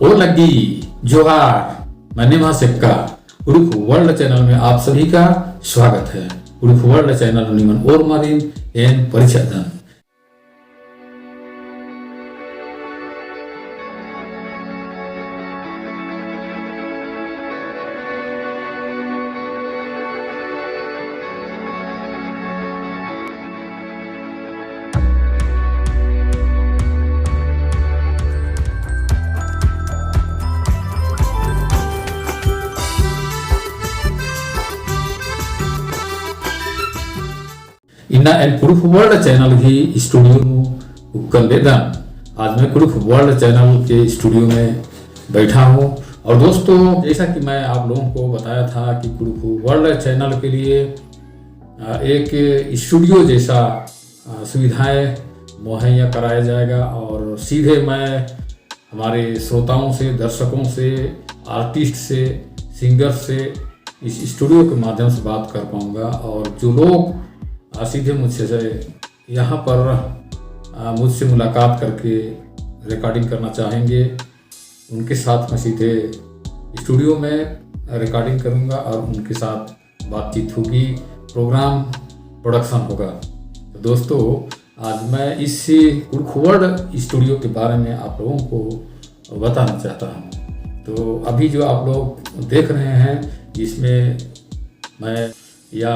ओ लग्गी जोहार, मैं निमा सिक्का उर्फ वर्ल्ड चैनल में आप सभी का स्वागत है। उर्फ वर्ल्ड चैनल निमन और मारिन एन परिचय इन्ना एन प्रूफ वर्ल्ड चैनल की स्टूडियो उक्कलेदन। आज मैं प्रूफ वर्ल्ड चैनल के स्टूडियो में बैठा हूँ। और दोस्तों, जैसा कि मैं आप लोगों को बताया था कि प्रूफ वर्ल्ड चैनल के लिए एक स्टूडियो जैसा सुविधाएं मुहैया कराया जाएगा और सीधे मैं हमारे श्रोताओं से, दर्शकों से, आर्टिस्ट से, सिंगर से इस स्टूडियो के माध्यम से बात कर पाऊँगा। और जो लोग सीधे मुझसे यहाँ पर मुझसे मुलाकात करके रिकॉर्डिंग करना चाहेंगे, उनके साथ मैं सीधे स्टूडियो में रिकॉर्डिंग करूँगा और उनके साथ बातचीत होगी, प्रोग्राम प्रोडक्शन होगा। तो दोस्तों, आज मैं इस वर्ल्ड स्टूडियो के बारे में आप लोगों को बताना चाहता हूँ। तो अभी जो आप लोग देख रहे हैं, इसमें मैं या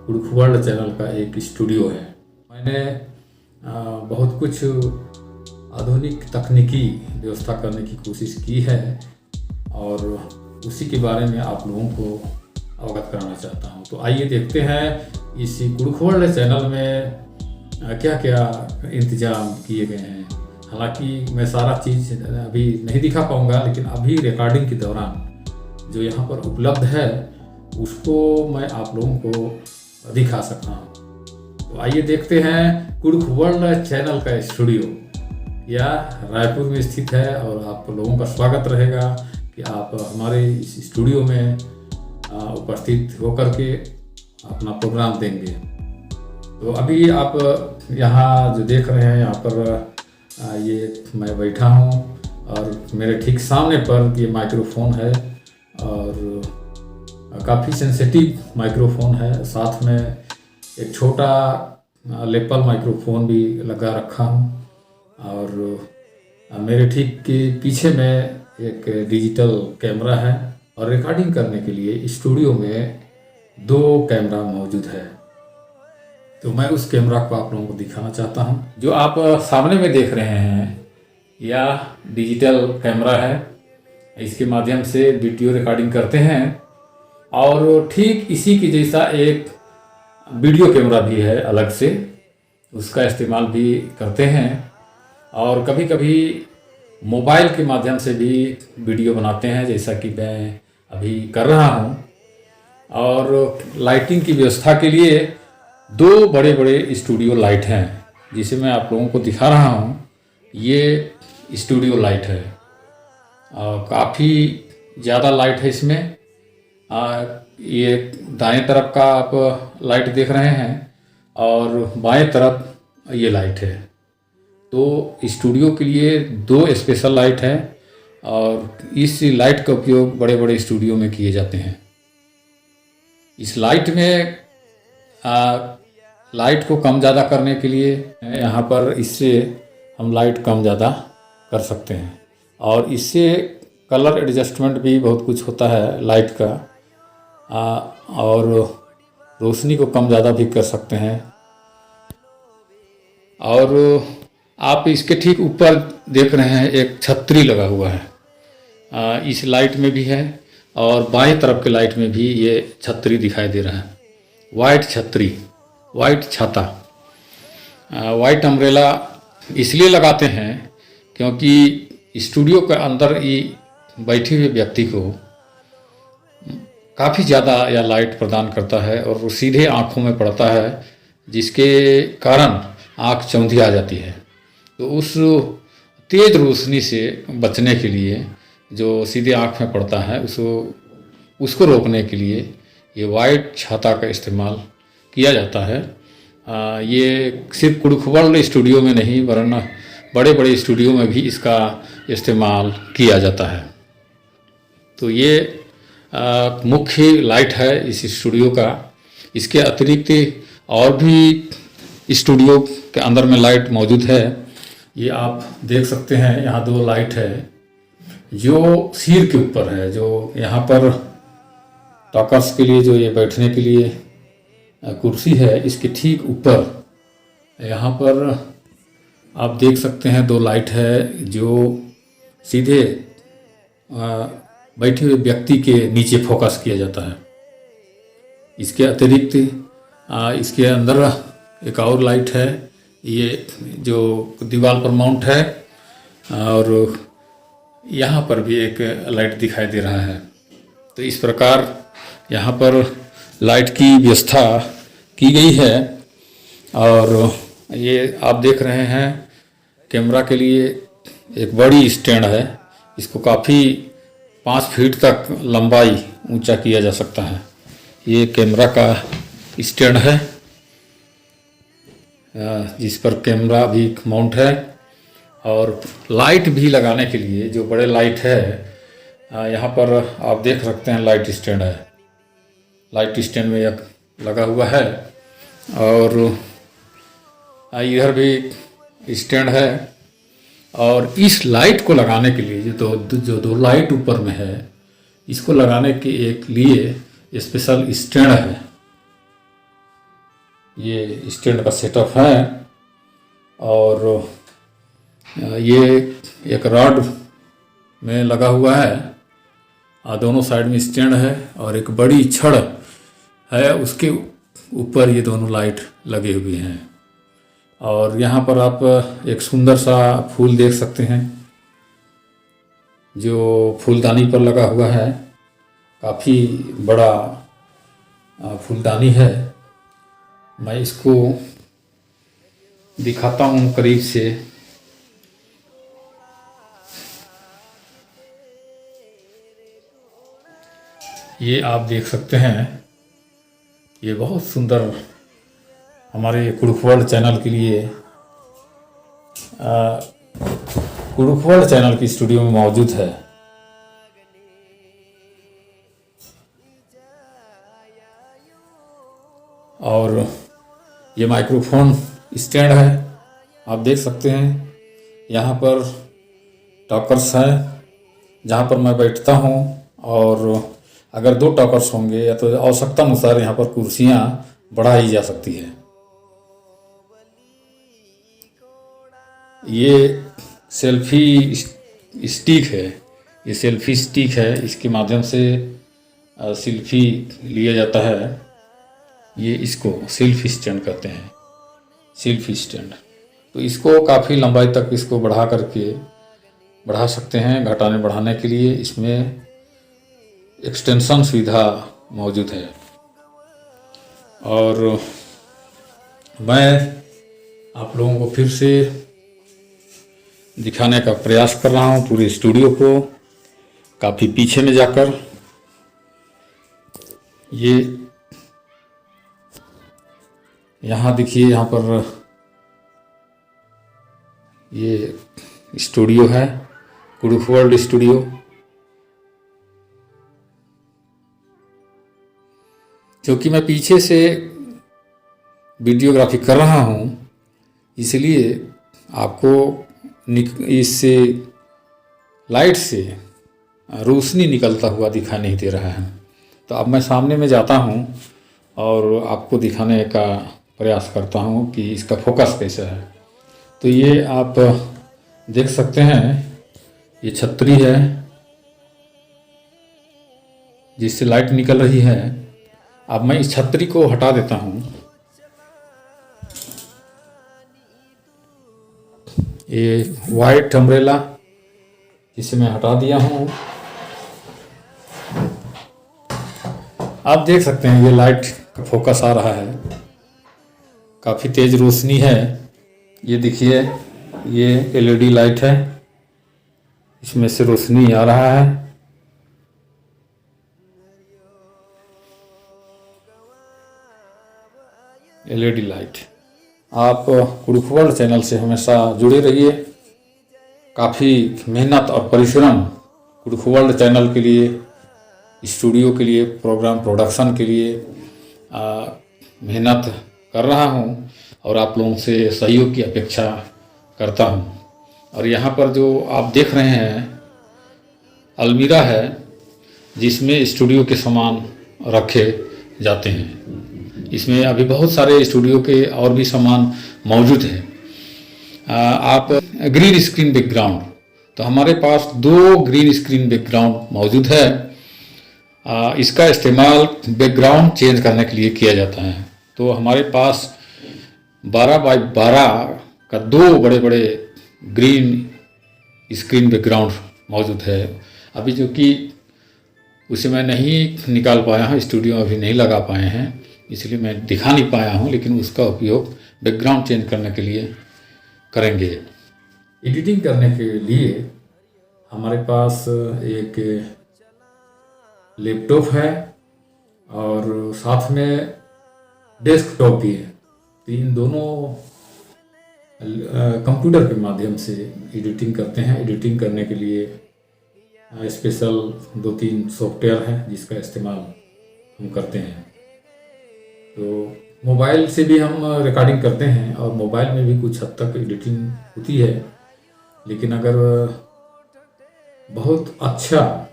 उर्फ वर्ल्ड चैनल का एक स्टूडियो है। मैंने बहुत कुछ आधुनिक तकनीकी व्यवस्था करने की कोशिश की है और उसी के बारे में आप लोगों को अवगत कराना चाहता हूं। तो आइए देखते हैं इस उर्फ वर्ल्ड चैनल में क्या क्या इंतजाम किए गए हैं। हालांकि मैं सारा चीज़ अभी नहीं दिखा पाऊंगा, लेकिन अभी रिकॉर्डिंग के दौरान जो यहाँ पर उपलब्ध है उसको मैं आप लोगों को दिखा सकता हूँ। तो आइए देखते हैं उर्फ वर्ल्ड चैनल का स्टूडियो या रायपुर में स्थित है। और आप लोगों का स्वागत रहेगा कि आप हमारे इस स्टूडियो में उपस्थित होकर के अपना प्रोग्राम देंगे। तो अभी आप यहाँ जो देख रहे हैं, यहाँ पर ये मैं बैठा हूँ और मेरे ठीक सामने पर ये माइक्रोफोन है और काफ़ी सेंसिटिव माइक्रोफोन है। साथ में एक छोटा लेपल माइक्रोफोन भी लगा रखा हूँ और मेरे ठीक के पीछे में एक डिजिटल कैमरा है और रिकॉर्डिंग करने के लिए स्टूडियो में 2 कैमरा मौजूद है। तो मैं उस कैमरा को आप लोगों को दिखाना चाहता हूँ। जो आप सामने में देख रहे हैं यह डिजिटल कैमरा है। इसके माध्यम से वीडियो रिकॉर्डिंग करते हैं। और ठीक इसी के जैसा एक वीडियो कैमरा भी है अलग से, उसका इस्तेमाल भी करते हैं। और कभी कभी मोबाइल के माध्यम से भी वीडियो बनाते हैं, जैसा कि मैं अभी कर रहा हूं। और लाइटिंग की व्यवस्था के लिए 2 बड़े बड़े स्टूडियो लाइट हैं, जिसे मैं आप लोगों को दिखा रहा हूं। ये स्टूडियो लाइट है और काफ़ी ज़्यादा लाइट है इसमें। ये दाएं तरफ का आप लाइट देख रहे हैं और बाएं तरफ ये लाइट है। तो स्टूडियो के लिए 2 स्पेशल लाइट है और इस लाइट का उपयोग बड़े बड़े स्टूडियो में किए जाते हैं। इस लाइट में लाइट को कम ज़्यादा करने के लिए यहाँ पर इससे हम लाइट कम ज़्यादा कर सकते हैं। और इससे कलर एडजस्टमेंट भी बहुत कुछ होता है लाइट का, और रोशनी को कम ज़्यादा भी कर सकते हैं। और आप इसके ठीक ऊपर देख रहे हैं एक छतरी लगा हुआ है। इस लाइट में भी है और बाएं तरफ के लाइट में भी ये छतरी दिखाई दे रहा है। वाइट छतरी, वाइट छाता, वाइट अम्ब्रेला इसलिए लगाते हैं क्योंकि स्टूडियो के अंदर ही बैठे हुए व्यक्ति को काफ़ी ज़्यादा यह लाइट प्रदान करता है और वो सीधे आँखों में पड़ता है, जिसके कारण आँख चौंधी आ जाती है। तो उस तेज़ रोशनी से बचने के लिए जो सीधे आँख में पड़ता है, उसको रोकने के लिए ये वाइट छाता का इस्तेमाल किया जाता है। ये सिर्फ कुड़ुख वर्ल्ड स्टूडियो में नहीं, वरना बड़े बड़े स्टूडियो में भी इसका इस्तेमाल किया जाता है। तो ये मुख्य लाइट है इस स्टूडियो का। इसके अतिरिक्त और भी स्टूडियो के अंदर में लाइट मौजूद है। ये आप देख सकते हैं, यहाँ 2 लाइट है जो सिर के ऊपर है, जो यहाँ पर टॉकर्स के लिए जो ये बैठने के लिए कुर्सी है, इसके ठीक ऊपर यहाँ पर आप देख सकते हैं 2 लाइट है जो सीधे बैठे हुए व्यक्ति के नीचे फोकस किया जाता है। इसके अतिरिक्त इसके अंदर एक और लाइट है, ये जो दीवार पर माउंट है, और यहाँ पर भी एक लाइट दिखाई दे रहा है। तो इस प्रकार यहाँ पर लाइट की व्यवस्था की गई है। और ये आप देख रहे हैं कैमरा के लिए एक बड़ी स्टैंड है। इसको काफ़ी 5 फीट तक लंबाई ऊंचा किया जा सकता है। ये कैमरा का स्टैंड है जिस पर कैमरा भी माउंट है, और लाइट भी लगाने के लिए जो बड़े लाइट है यहाँ पर आप देख सकते हैं लाइट स्टैंड है। लाइट स्टैंड में एक लगा हुआ है, और इधर भी स्टैंड है। और इस लाइट को लगाने के लिए जो दो लाइट ऊपर में है, इसको लगाने के एक लिए स्पेशल स्टैंड है। ये स्टैंड का सेटअप है, और ये एक रॉड में लगा हुआ है, और दोनों साइड में स्टैंड है, और एक बड़ी छड़ है, उसके ऊपर ये दोनों लाइट लगे हुए हैं। और यहाँ पर आप एक सुंदर सा फूल देख सकते हैं जो फूलदानी पर लगा हुआ है। काफ़ी बड़ा फूलदानी है। मैं इसको दिखाता हूँ करीब से। ये आप देख सकते हैं, ये बहुत सुंदर हमारे कुडुख वर्ल्ड चैनल के लिए कुडुख वर्ल्ड चैनल की स्टूडियो में मौजूद है। और ये माइक्रोफोन स्टैंड है, आप देख सकते हैं। यहाँ पर टॉकर्स हैं जहाँ पर मैं बैठता हूँ, और अगर 2 टॉकर्स होंगे या तो आवश्यकता अनुसार यहाँ पर कुर्सियाँ बढ़ाई जा सकती है। ये सेल्फी स्टिक है, ये सेल्फी स्टिक है, इसके माध्यम से सेल्फी लिया जाता है। ये इसको सेल्फी स्टैंड कहते हैं, सेल्फी स्टैंड। तो इसको काफ़ी लंबाई तक इसको बढ़ा सकते हैं। घटाने बढ़ाने के लिए इसमें एक्सटेंशन सुविधा मौजूद है। और मैं आप लोगों को फिर से दिखाने का प्रयास कर रहा हूँ पूरे स्टूडियो को, काफ़ी पीछे में जाकर। ये यहाँ देखिए, यहाँ पर ये स्टूडियो है, कुडुख वर्ल्ड स्टूडियो। क्योंकि मैं पीछे से वीडियोग्राफी कर रहा हूँ, इसलिए आपको इससे लाइट से रोशनी निकलता हुआ दिखाई नहीं दे रहा है। तो अब मैं सामने में जाता हूँ और आपको दिखाने का प्रयास करता हूँ कि इसका फोकस कैसा है। तो ये आप देख सकते हैं, ये छतरी है जिससे लाइट निकल रही है। अब मैं इस छतरी को हटा देता हूँ। ये वाइट अम्ब्रेला जिसे मैं हटा दिया हूँ। आप देख सकते हैं ये लाइट का फोकस आ रहा है, काफ़ी तेज रोशनी है। ये देखिए, ये एलईडी लाइट है, इसमें से रोशनी आ रहा है। LED light. आप कुडुख वर्ल्ड चैनल से हमेशा जुड़े रहिए। काफ़ी मेहनत और परिश्रम कुडुख वर्ल्ड चैनल के लिए, स्टूडियो के लिए, प्रोग्राम प्रोडक्शन के लिए मेहनत कर रहा हूँ और आप लोगों से सहयोग की अपेक्षा करता हूँ। और यहाँ पर जो आप देख रहे हैं अलमीरा है जिसमें स्टूडियो के सामान रखे जाते हैं। इसमें अभी बहुत सारे स्टूडियो के और भी सामान मौजूद हैं। आप ग्रीन स्क्रीन बैकग्राउंड, तो हमारे पास 2 ग्रीन स्क्रीन बैकग्राउंड मौजूद है। इसका इस्तेमाल बैकग्राउंड चेंज करने के लिए किया जाता है। तो हमारे पास 12 बाई 12 का 2 बड़े बड़े ग्रीन स्क्रीन बैकग्राउंड मौजूद है। अभी जो कि उसे मैं नहीं निकाल पाया हूँ, स्टूडियो में अभी नहीं लगा पाए हैं, इसलिए मैं दिखा नहीं पाया हूँ, लेकिन उसका उपयोग बैकग्राउंड चेंज करने के लिए करेंगे। एडिटिंग करने के लिए हमारे पास एक लैपटॉप है और साथ में डेस्कटॉप भी है। तो इन दोनों कंप्यूटर के माध्यम से एडिटिंग करते हैं। एडिटिंग करने के लिए स्पेशल 2-3 सॉफ्टवेयर है जिसका इस्तेमाल हम करते हैं। तो मोबाइल से भी हम रिकॉर्डिंग करते हैं और मोबाइल में भी कुछ हद तक एडिटिंग होती है, लेकिन अगर बहुत अच्छा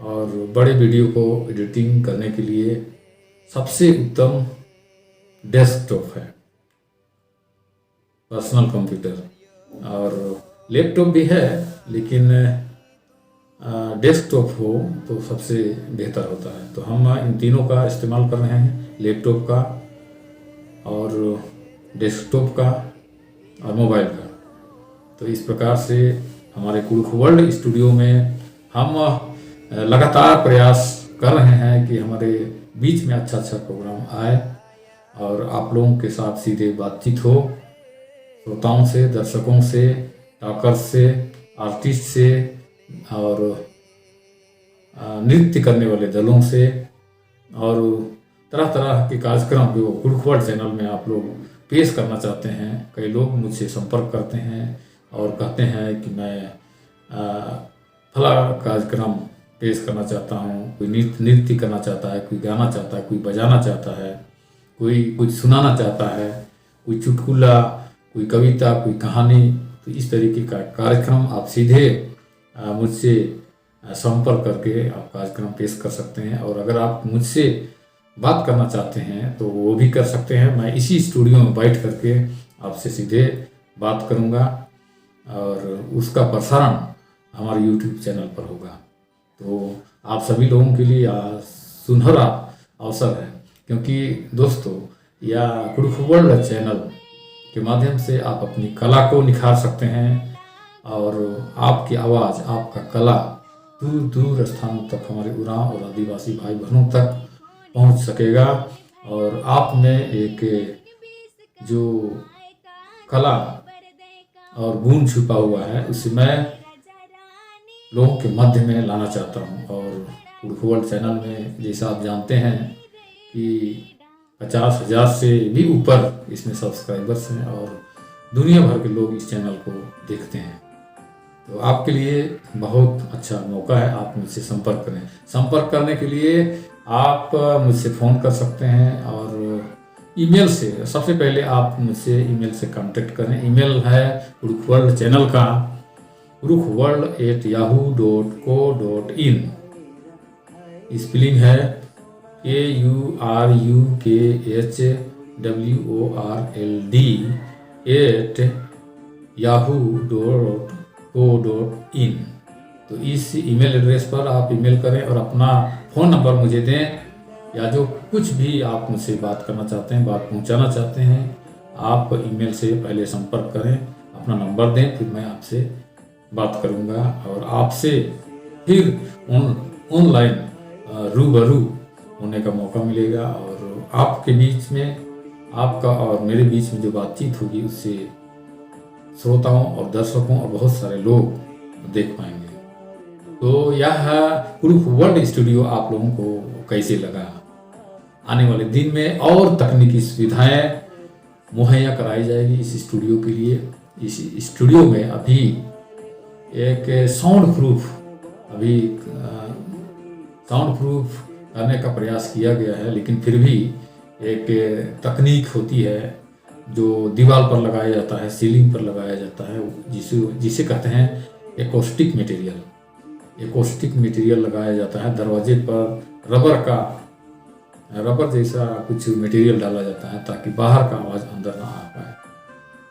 और बड़े वीडियो को एडिटिंग करने के लिए सबसे उत्तम डेस्कटॉप है, पर्सनल कंप्यूटर। और लैपटॉप भी है, लेकिन डेस्कटॉप हो तो सबसे बेहतर होता है। तो हम इन तीनों का इस्तेमाल कर रहे हैं, लैपटॉप का और डेस्कटॉप का और मोबाइल का। तो इस प्रकार से हमारे कुडुख वर्ल्ड स्टूडियो में हम लगातार प्रयास कर रहे हैं कि हमारे बीच में अच्छा प्रोग्राम आए और आप लोगों के साथ सीधे बातचीत हो, श्रोताओं से, दर्शकों से, टॉकर्स से, आर्टिस्ट से और नृत्य करने वाले दलों से और तरह तरह के कार्यक्रम जो कुडुख वर्ल्ड चैनल में आप लोग पेश करना चाहते हैं। कई लोग मुझसे संपर्क करते हैं और कहते हैं कि मैं फला कार्यक्रम पेश करना चाहता हूँ, कोई नृत्य करना चाहता है, कोई गाना चाहता है, कोई बजाना चाहता है, कोई कुछ सुनाना चाहता है, कोई चुटकुला, कोई कविता, कोई कहानी। तो इस तरीके का कार्यक्रम आप सीधे मुझसे संपर्क करके आप कार्यक्रम पेश कर सकते हैं। और अगर आप मुझसे बात करना चाहते हैं तो वो भी कर सकते हैं। मैं इसी स्टूडियो में बैठ करके आपसे सीधे बात करूंगा और उसका प्रसारण हमारे YouTube चैनल पर होगा। तो आप सभी लोगों के लिए सुनहरा अवसर है, क्योंकि दोस्तों यह कुडुख वर्ल्ड चैनल के माध्यम से आप अपनी कला को निखार सकते हैं और आपकी आवाज़, आपका कला दूर दूर स्थानों तक, हमारे उरांव और आदिवासी भाई बहनों तक पहुंच सकेगा। और आप में एक जो कला और गुण छुपा हुआ है उसे मैं लोगों के मध्य में लाना चाहता हूं। और कुडुख वर्ल्ड चैनल में जैसा आप जानते हैं कि 50,000 से भी ऊपर इसमें सब्सक्राइबर्स हैं और दुनिया भर के लोग इस चैनल को देखते हैं। तो आपके लिए बहुत अच्छा मौका है, आप मुझसे संपर्क करें। संपर्क करने के लिए आप मुझसे फ़ोन कर सकते हैं और ईमेल से, सबसे पहले आप मुझसे ईमेल से कांटेक्ट करें। ईमेल है कुडुख वर्ल्ड चैनल का kudukhworld@yahoo.co.in। स्पेलिंग है KURUKHWORLD@yahoo.co.in। तो इस ईमेल एड्रेस पर आप ईमेल करें और अपना फ़ोन नंबर मुझे दें, या जो कुछ भी आप मुझसे बात करना चाहते हैं, बात पहुंचाना चाहते हैं, आप ईमेल से पहले संपर्क करें, अपना नंबर दें, फिर मैं आपसे बात करूंगा और आपसे फिर ऑनलाइन रूबरू होने का मौका मिलेगा। और आपके बीच में, आपका और मेरे बीच में जो बातचीत होगी उससे श्रोताओं और दर्शकों और बहुत सारे लोग देख पाएंगे। तो यह कुडुख वर्ल्ड स्टूडियो आप लोगों को कैसे लगा? आने वाले दिन में और तकनीकी सुविधाएं मुहैया कराई जाएगी इस स्टूडियो के लिए। इस स्टूडियो में अभी एक साउंड प्रूफ अभी साउंड प्रूफ करने का प्रयास किया गया है, लेकिन फिर भी एक तकनीक होती है जो दीवार पर लगाया जाता है, सीलिंग पर लगाया जाता है, जिसे कहते हैं एकॉस्टिक मटेरियल। एकॉस्टिक मटेरियल लगाया जाता है दरवाजे पर, रबर जैसा कुछ मटेरियल डाला जाता है ताकि बाहर का आवाज़ अंदर ना आ पाए।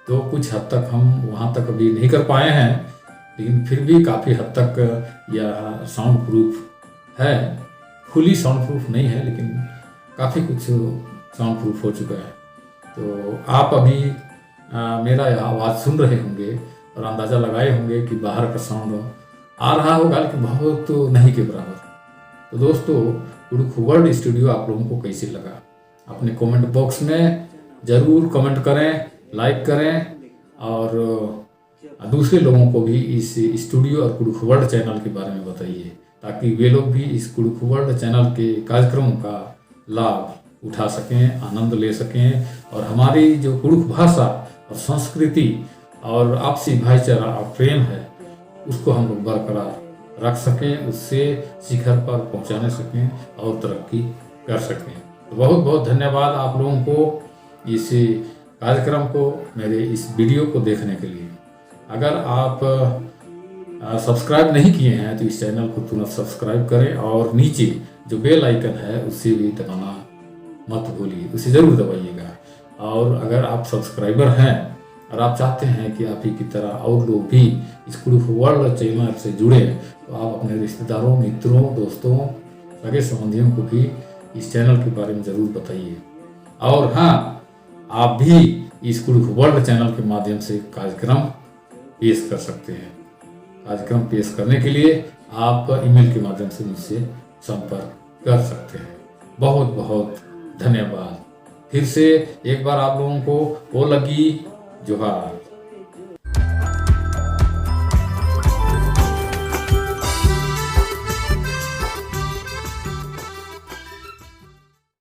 तो कुछ हद तक हम वहाँ तक अभी नहीं कर पाए हैं, लेकिन फिर भी काफ़ी हद तक यह साउंड प्रूफ है। फुली साउंड प्रूफ नहीं है, लेकिन काफ़ी कुछ साउंड प्रूफ हो चुका है। तो आप अभी मेरा यह आवाज़ सुन रहे होंगे और अंदाज़ा लगाए होंगे कि बाहर का साउंड आ रहा होगा, लेकिन बहुत तो नहीं के बराबर। तो दोस्तों, कुडुख वर्ल्ड स्टूडियो आप लोगों को कैसे लगा, अपने कमेंट बॉक्स में ज़रूर कमेंट करें, लाइक करें और दूसरे लोगों को भी इस स्टूडियो और कुडुख वर्ल्ड चैनल के बारे में बताइए, ताकि वे लोग भी इस कुडुख वर्ल्ड चैनल के कार्यक्रमों का लाभ उठा सकें, आनंद ले सकें और हमारी जो कुडुख भाषा और संस्कृति और आपसी भाईचारा और प्रेम है उसको हम लोग बरकरार रख सकें, उससे शिखर पर पहुंचाने सकें और तरक्की कर सकें। तो बहुत बहुत धन्यवाद आप लोगों को इस कार्यक्रम को, मेरे इस वीडियो को देखने के लिए। अगर आप सब्सक्राइब नहीं किए हैं तो इस चैनल को तुरंत सब्सक्राइब करें और नीचे जो बेल आइकन है उससे भी दबाना मत भूलिए, उसे ज़रूर दबाइएगा। और अगर आप सब्सक्राइबर हैं और आप चाहते हैं कि आप ही की तरह और लोग भी इस कुडुख वर्ल्ड चैनल से जुड़े, तो आप अपने रिश्तेदारों, मित्रों, दोस्तों, सगे संबंधियों को भी इस चैनल के बारे में ज़रूर बताइए। और हाँ, आप भी इस कुडुख वर्ल्ड चैनल के माध्यम से कार्यक्रम पेश कर सकते हैं। कार्यक्रम पेश करने के लिए आप ईमेल के माध्यम से मुझसे संपर्क कर सकते हैं। बहुत बहुत धन्यवाद। फिर से एक बार आप लोगों को वो लगी जोहार।